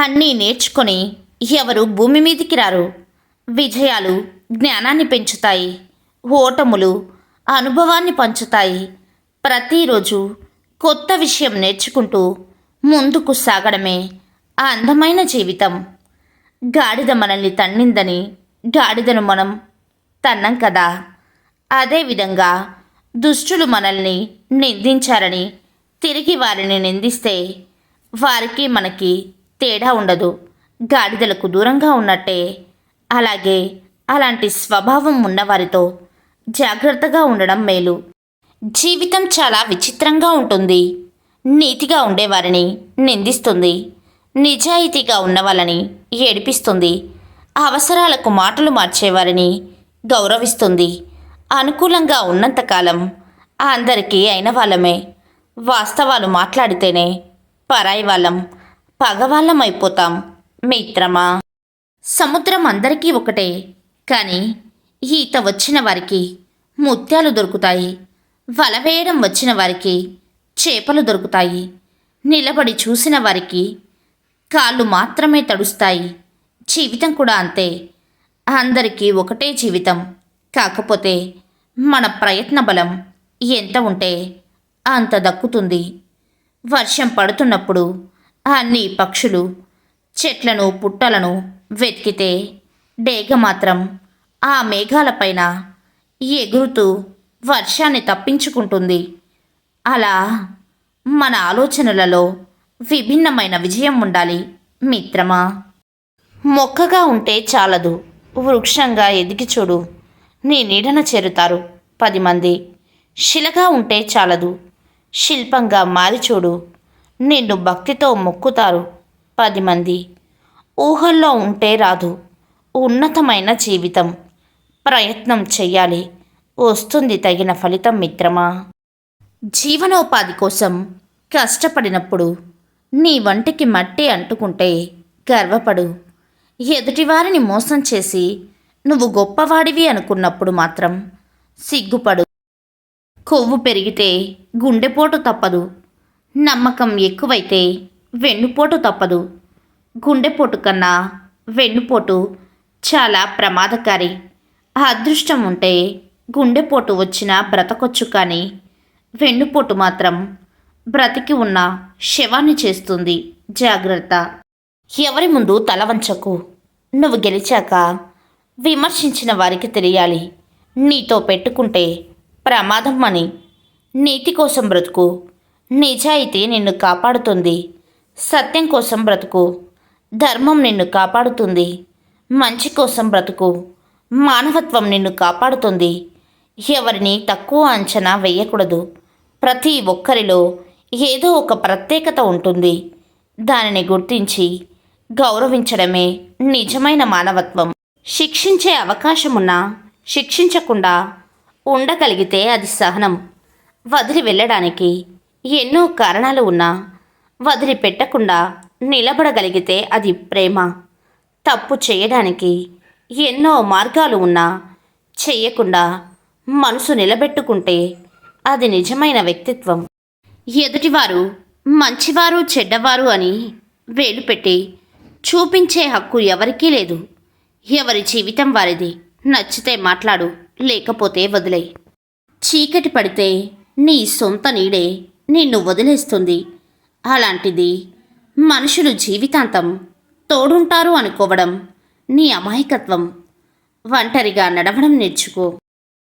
అన్నీ నేర్చుకొని ఎవరు భూమి మీదికి రారు. విజయాలు జ్ఞానాన్ని పెంచుతాయి, ఓటములు అనుభవాన్ని పంచుతాయి. ప్రతిరోజు కొత్త విషయం నేర్చుకుంటూ ముందుకు సాగడమే ఆ అందమైన జీవితం. గాడిద మనల్ని తన్నిందని గాడిదను మనం తన్నం కదా. అదేవిధంగా దుష్టులు మనల్ని నిందించారని తిరిగి వారిని నిందిస్తే వారికి మనకి తేడా ఉండదు, గాడిదలకు దూరంగా ఉన్నట్టే. అలాగే అలాంటి స్వభావం ఉన్నవారితో జాగ్రత్తగా ఉండడం మేలు. జీవితం చాలా విచిత్రంగా ఉంటుంది. నీతిగా ఉండేవారిని నిందిస్తుంది, నిజాయితీగా ఉన్నవాళ్ళని ఏడిపిస్తుంది, అవసరాలకు మాటలు మార్చేవారిని గౌరవిస్తుంది. అనుకూలంగా ఉన్నంతకాలం అందరికీ అయిన వాళ్ళమే. వాస్తవాలు మాట్లాడితేనే పరాయి వాళ్ళం, పగవాళ్ళం అయిపోతాం. మిత్రమా, సముద్రం అందరికీ ఒకటే, కానీ ఈత వచ్చిన వారికి ముత్యాలు దొరుకుతాయి, వల వేయడం వచ్చిన వారికి చేపలు దొరుకుతాయి, నిలబడి చూసిన వారికి కాళ్ళు మాత్రమే తడుస్తాయి. జీవితం కూడా అంతే. అందరికీ ఒకటే జీవితం. కాకపోతే మన ప్రయత్న బలం ఎంత ఉంటే అంత దక్కుతుంది. వర్షం పడుతున్నప్పుడు అన్ని పక్షులు చెట్లను పుట్టలను వెతికితే డేగ మాత్రం ఆ మేఘాలపైన ఎగురుతూ వర్షాన్ని తప్పించుకుంటుంది. అలా మన ఆలోచనలలో విభిన్నమైన విజయం ఉండాలి మిత్రమా. మొక్కగా ఉంటే చాలదు, వృక్షంగా ఎదిగి చూడు, నీ నీడన చేరుతారు 10 మంది. శిలగా ఉంటే చాలదు, శిల్పంగా మారి చూడు, నిన్ను భక్తితో మొక్కుతారు 10 మంది. ఊహల్లో ఉంటే రాదు ఉన్నతమైన జీవితం. ప్రయత్నం చెయ్యాలి, వస్తుంది తగిన ఫలితం మిత్రమా. జీవనోపాధి కోసం కష్టపడినప్పుడు నీ వంటికి మట్టి అంటుకుంటే గర్వపడు. ఎదుటివారిని మోసం చేసి నువ్వు గొప్పవాడివి అనుకున్నప్పుడు మాత్రం సిగ్గుపడు. కొవ్వు పెరిగితే గుండెపోటు తప్పదు, నమ్మకం ఎక్కువైతే వెన్నుపోటు తప్పదు. గుండెపోటు కన్నా వెన్నుపోటు చాలా ప్రమాదకారి. అదృష్టం ఉంటే గుండెపోటు వచ్చినా బ్రతకొచ్చు, కానీ వెన్నుపోటు మాత్రం బ్రతికి ఉన్న శవాన్ని చేస్తుంది. జాగ్రత్త. ఎవరి ముందు తల వంచకు. నువ్వు గెలిచాక విమర్శించిన వారికి తెలియాలి నీతో పెట్టుకుంటే ప్రమాదం అని. నీతి కోసం బ్రతుకు, నిజాయితీ నిన్ను కాపాడుతుంది. సత్యం కోసం బ్రతుకు, ధర్మం నిన్ను కాపాడుతుంది. మంచి కోసం బ్రతుకు, మానవత్వం నిన్ను కాపాడుతుంది. ఎవరిని తక్కువ అంచనా వేయకూడదు. ప్రతి ఒక్కరిలో ఏదో ఒక ప్రత్యేకత ఉంటుంది. దానిని గుర్తించి గౌరవించడమే నిజమైన మానవత్వం. శిక్షించే అవకాశమున్నా శిక్షించకుండా ఉండగలిగితే అది సహనం. వదిలి వెళ్ళడానికి ఎన్నో కారణాలు ఉన్నా వదిలిపెట్టకుండా నిలబడగలిగితే అది ప్రేమ. తప్పు చేయడానికి ఎన్నో మార్గాలు ఉన్నా చేయకుండా మనసు నిలబెట్టుకుంటే అది నిజమైన వ్యక్తిత్వం. ఎదుటివారు మంచివారు చెడ్డవారు అని వేలు పెట్టి చూపించే హక్కు ఎవరికీ లేదు. ఎవరి జీవితం వారిది. నచ్చితే మాట్లాడు, లేకపోతే వదిలేయ్. చీకటి పడితే నీ సొంత నీడే నిన్ను వదిలేస్తుంది. అలాంటిది మనుషులు జీవితాంతం తోడుంటారు అనుకోవడం నీ అమాయకత్వం. ఒంటరిగా నడవడం నేర్చుకో.